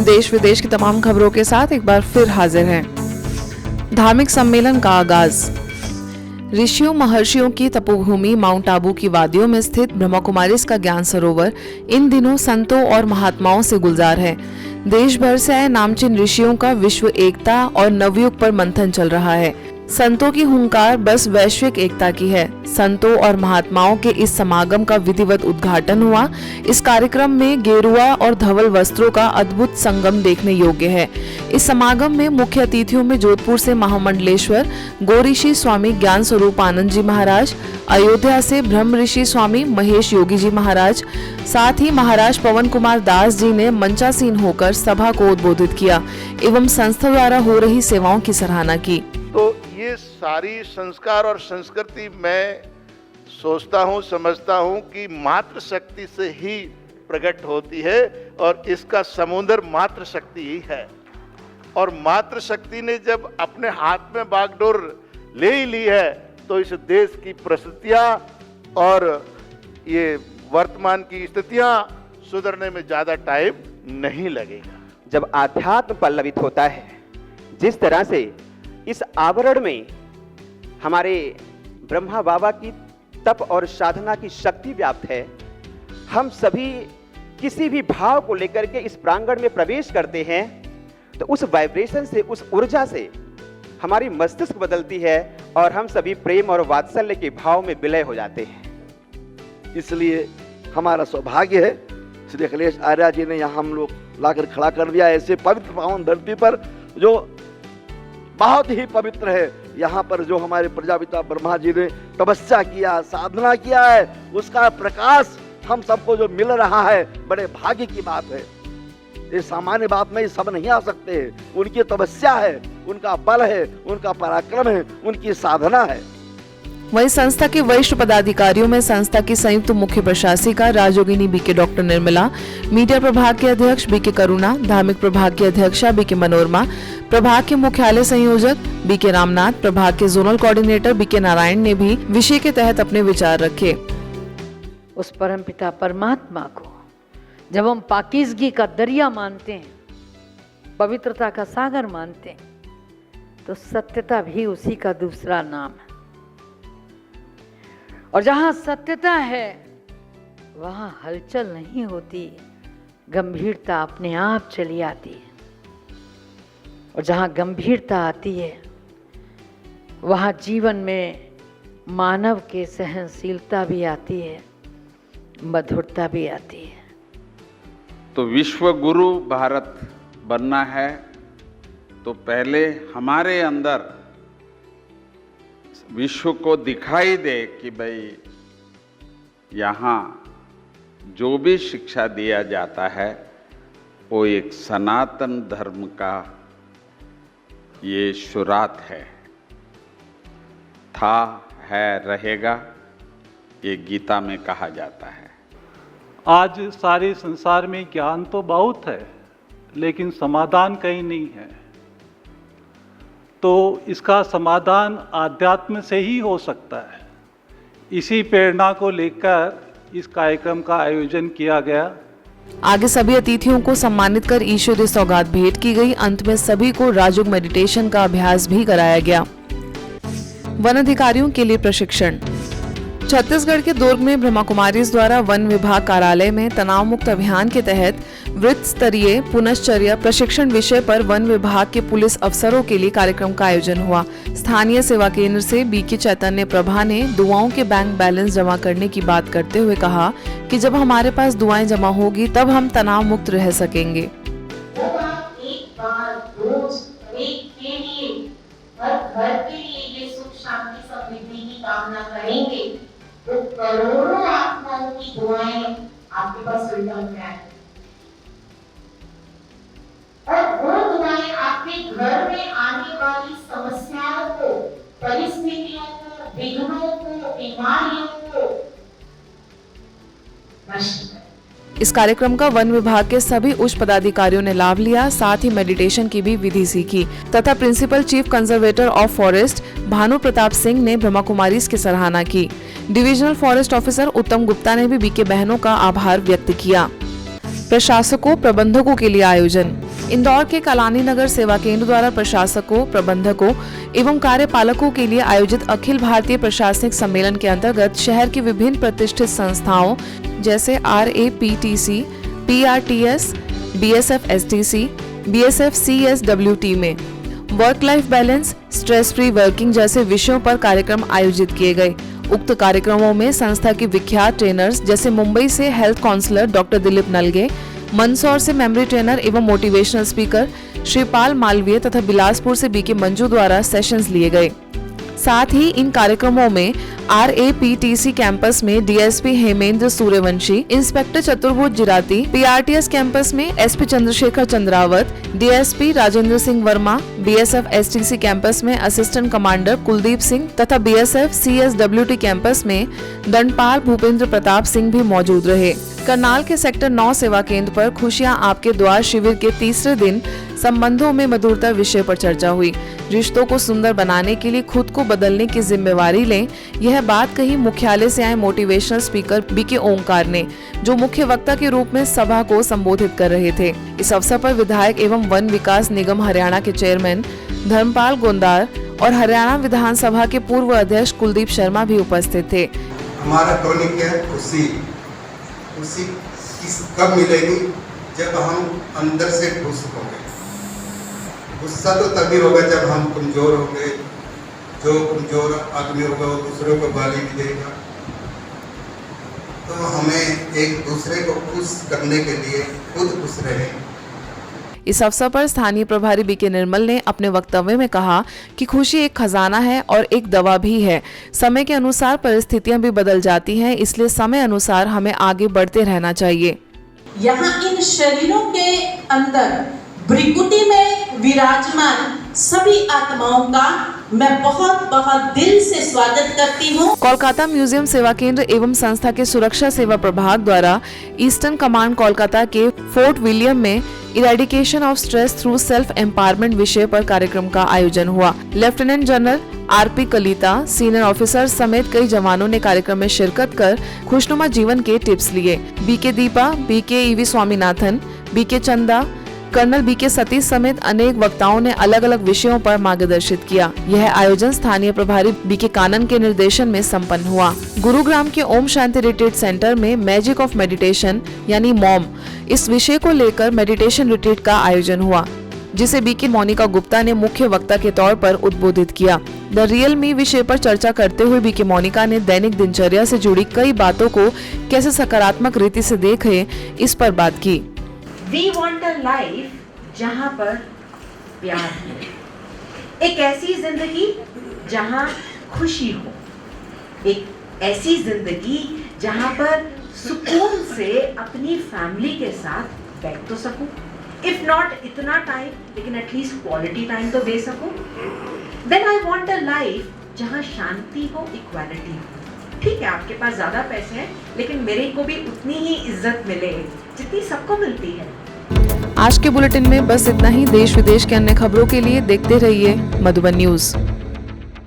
देश विदेश की तमाम खबरों के साथ एक बार फिर हाजिर हैं। धार्मिक सम्मेलन का आगाज। ऋषियों महर्षियों की तपोभूमि माउंट आबू की वादियों में स्थित ब्रह्मा कुमारीज का ज्ञान सरोवर इन दिनों संतों और महात्माओं से गुलजार है। देश भर से आए नामचीन ऋषियों का विश्व एकता और नवयुग पर मंथन चल रहा है। संतों की हुंकार बस वैश्विक एकता की है। संतों और महात्माओं के इस समागम का विधिवत उद्घाटन हुआ। इस कार्यक्रम में गेरुआ और धवल वस्त्रों का अद्भुत संगम देखने योग्य है। इस समागम में मुख्य अतिथियों में जोधपुर से महामंडलेश्वर गौरीशी स्वामी ज्ञान स्वरूप आनंद जी महाराज, अयोध्या से ब्रह्म ऋषि स्वामी महेश योगी जी महाराज, साथ ही महाराज पवन कुमार दास जी ने मंचासीन होकर सभा को उद्बोधित किया एवं संस्था द्वारा हो रही सेवाओं की सराहना की। तो ये सारी संस्कार और संस्कृति मैं सोचता हूँ, समझता हूँ कि मातृ शक्ति से ही प्रकट होती है और इसका समुद्र मातृ शक्ति ही है। और मातृ शक्ति ने जब अपने हाथ में बागडोर ले ही ली है तो इस देश की परिस्थितियाँ और ये वर्तमान की स्थितियाँ सुधरने में ज़्यादा टाइम नहीं लगेगा। जब आध्यात्म पल्लवित होता है, जिस तरह से इस आवरण में हमारे ब्रह्मा बाबा की तप और साधना की शक्ति व्याप्त है, हम सभी किसी भी भाव को लेकर के इस प्रांगण में प्रवेश करते हैं तो उस वाइब्रेशन से, उस ऊर्जा से हमारी मस्तिष्क बदलती है और हम सभी प्रेम और वात्सल्य के भाव में विलय हो जाते हैं। इसलिए हमारा सौभाग्य है श्री अखिलेश आर्या जी ने यहाँ हम लोग लाकर खड़ा कर दिया ऐसे पवित्र पावन धरती पर जो बहुत ही पवित्र है। यहाँ पर जो हमारे प्रजापिता ब्रह्मा जी ने तपस्या किया, साधना किया है, उसका प्रकाश हम सबको जो मिल रहा है, बड़े भाग्य की बात है। ये सामान्य बात में सब नहीं आ सकते हैं। उनकी तपस्या है, उनका बल है, उनका पराक्रम है, उनकी साधना है। वहीं संस्था के वरिष्ठ पदाधिकारियों में संस्था की संयुक्त मुख्य प्रशासिका राजयोगिनी बीके डॉक्टर निर्मला, मीडिया प्रभाग के अध्यक्ष बीके करुणा, धार्मिक प्रभाग की अध्यक्षा बीके मनोरमा, प्रभाग के मुख्यालय संयोजक बीके रामनाथ, प्रभाग के जोनल कोऑर्डिनेटर बीके नारायण ने भी विषय के तहत अपने विचार रखे। उस परमपिता परमात्मा को जब हम पाकीज़गी का दरिया मानते हैं, पवित्रता का सागर मानते हैं, तो सत्यता भी उसी का दूसरा नाम है। और जहां सत्यता है वहां हलचल नहीं होती, गंभीरता अपने आप चली आती है। और जहां गंभीरता आती है वहां जीवन में मानव के सहनशीलता भी आती है, मधुरता भी आती है। तो विश्व गुरु भारत बनना है तो पहले हमारे अंदर विश्व को दिखाई दे कि भाई यहाँ जो भी शिक्षा दिया जाता है वो एक सनातन धर्म का ये शुरात है, था, है, रहेगा, ये गीता में कहा जाता है। आज सारे संसार में ज्ञान तो बहुत है लेकिन समाधान कहीं नहीं है। तो इसका समाधान आध्यात्म से ही हो सकता है। इसी प्रेरणा को लेकर इस कार्यक्रम का आयोजन किया गया। आगे सभी अतिथियों को सम्मानित कर ईश्वरीय सौगात भेंट की गई। अंत में सभी को राजयोग मेडिटेशन का अभ्यास भी कराया गया। वन अधिकारियों के लिए प्रशिक्षण। छत्तीसगढ़ के दुर्ग में ब्रह्मा कुमारीज द्वारा वन विभाग कार्यालय में तनाव मुक्त अभियान के तहत वृत्त स्तरीय पुनश्चर्या प्रशिक्षण विषय पर वन विभाग के पुलिस अफसरों के लिए कार्यक्रम का आयोजन हुआ। स्थानीय सेवा केंद्र से बीके चैतन्य प्रभा ने दुआओं के बैंक बैलेंस जमा करने की बात करते हुए कहा कि जब हमारे पास दुआएं जमा होगी तब हम तनाव मुक्त रह सकेंगे। तो करोड़ों आत्माओं की दुआएं आपके पास रिटर्न में आए और वो दुआएं आपके घर में आने वाली समस्याओं को, परिस्थितियों को, विघ्नों को, बीमारियों को नष्ट करें। इस कार्यक्रम का वन विभाग के सभी उच्च पदाधिकारियों ने लाभ लिया। साथ ही मेडिटेशन की भी विधि सीखी तथा principal chief conservator of forest Bhanu Pratap Singh ने ब्रह्मा कुमारीज की सराहना की। डिविजनल फॉरेस्ट ऑफिसर उत्तम गुप्ता ने भी बीके बहनों का आभार व्यक्त किया। प्रशासकों प्रबंधकों के लिए आयोजन। इंदौर के कलानी नगर सेवा केंद्र द्वारा प्रशासकों, प्रबंधकों एवं कार्यपालकों के लिए आयोजित अखिल भारतीय प्रशासनिक सम्मेलन के अंतर्गत शहर की विभिन्न प्रतिष्ठित संस्थाओं जैसे RAPTC, PRTS, BSF-STC, BSF-CSWT में work life balance, stress free working जैसे विषयों पर कार्यक्रम आयोजित किए गए। उक्त कार्यक्रमों में संस्था के विख्यात ट्रेनर्स जैसे मुंबई से health counsellor doctor Dilip Nalge, Mandsaur से मेमोरी ट्रेनर एवं मोटिवेशनल स्पीकर श्रीपाल मालवीय तथा बिलासपुर से BK मंजू द्वारा सेशंस लिए गए। साथ ही इन कार्यक्रमों में RAPTC कैंपस में DSP हेमेंद्र सूर्यवंशी, इंस्पेक्टर चतुर्भुज जिराती, PRTS कैंपस में SP Chandrashekhar Chandrawat, DSP Rajendra Singh Verma, BSF-STC campus में असिस्टेंट कमांडर कुलदीप सिंह तथा BSF-CSWT कैंपस में दंडपाल भूपेंद्र प्रताप सिंह भी मौजूद रहे। करनाल के सेक्टर 9 सेवा केंद्र पर खुशियां आपके द्वार शिविर के तीसरे दिन संबंधों में मधुरता विषय पर चर्चा हुई। रिश्तों को सुंदर बनाने के लिए खुद को बदलने की जिम्मेवारी लें, यह बात कही मुख्यालय से आए मोटिवेशनल स्पीकर BK ओंकार ने, जो मुख्य वक्ता के रूप में सभा को संबोधित कर रहे थे। इस अवसर पर विधायक एवं वन विकास निगम हरियाणा के चेयरमैन धर्मपाल गोंदार और हरियाणा विधानसभा के पूर्व अध्यक्ष कुलदीप शर्मा भी उपस्थित थे। हमारा टॉनिक है खुशी कब मिलेगी? जब हम अंदर से खुश होंगे। गुस्सा तो तभी होगा जब हम कमजोर होंगे। जो कमजोर आदमी होगा वो दूसरों को गाली भी देगा। तो हमें एक दूसरे को खुश करने के लिए खुद खुश रहें। इस अवसर पर स्थानीय प्रभारी BK निर्मल ने अपने वक्तव्य में कहा कि खुशी एक खजाना है और एक दवा भी है। समय के अनुसार परिस्थितियां भी बदल जाती हैं, इसलिए समय अनुसार हमें आगे बढ़ते रहना चाहिए। यहाँ इन शरीरों के अंदर भृकुटी में विराजमान सभी आत्माओं का मैं बहुत बहुत दिल से स्वागत करती हूँ। कोलकाता म्यूजियम सेवा केंद्र एवं संस्था के सुरक्षा सेवा प्रभाग द्वारा ईस्टर्न कमांड कोलकाता के फोर्ट विलियम में eradication of stress through self empowerment विषय पर कार्यक्रम का आयोजन हुआ। Lieutenant general RP Kalita, senior officer समेत कई जवानों ने कार्यक्रम में शिरकत कर खुशनुमा जीवन के टिप्स लिए। BK Deepa, BK EV Swaminathan, BK चंदा, कर्नल BK सतीश समेत अनेक वक्ताओं ने अलग अलग विषयों पर मार्गदर्शित किया। यह आयोजन स्थानीय प्रभारी BK कानन के निर्देशन में संपन्न हुआ। गुरुग्राम के ओम शांति रिट्रीट सेंटर में मैजिक ऑफ मेडिटेशन यानी मॉम इस विषय को लेकर मेडिटेशन रिट्रीट का आयोजन हुआ, जिसे BK मोनिका गुप्ता ने मुख्य वक्ता के तौर पर उद्बोधित किया। द रियल मी विषय पर चर्चा करते हुए BK मोनिका ने दैनिक दिनचर्या से जुड़ी कई बातों को कैसे सकारात्मक रीति से देखे, इस पर बात की। We want a life जहाँ पर प्यार हो, एक ऐसी जिंदगी जहाँ खुशी हो, एक ऐसी जिंदगी जहाँ पर सुकून से अपनी फैमिली के साथ बैठ तो सकूं, इफ नॉट इतना टाइम लेकिन एटलीस्ट क्वालिटी टाइम तो दे सकूं। Then I want a life जहाँ शांति हो, इक्वालिटी हो। ठीक है, आपके पास ज्यादा पैसे हैं, लेकिन मेरे को भी उतनी ही इज्जत मिले जितनी सबको मिलती है। आज के बुलेटिन में बस इतना ही। देश विदेश के अन्य खबरों के लिए देखते रहिए मधुबन न्यूज।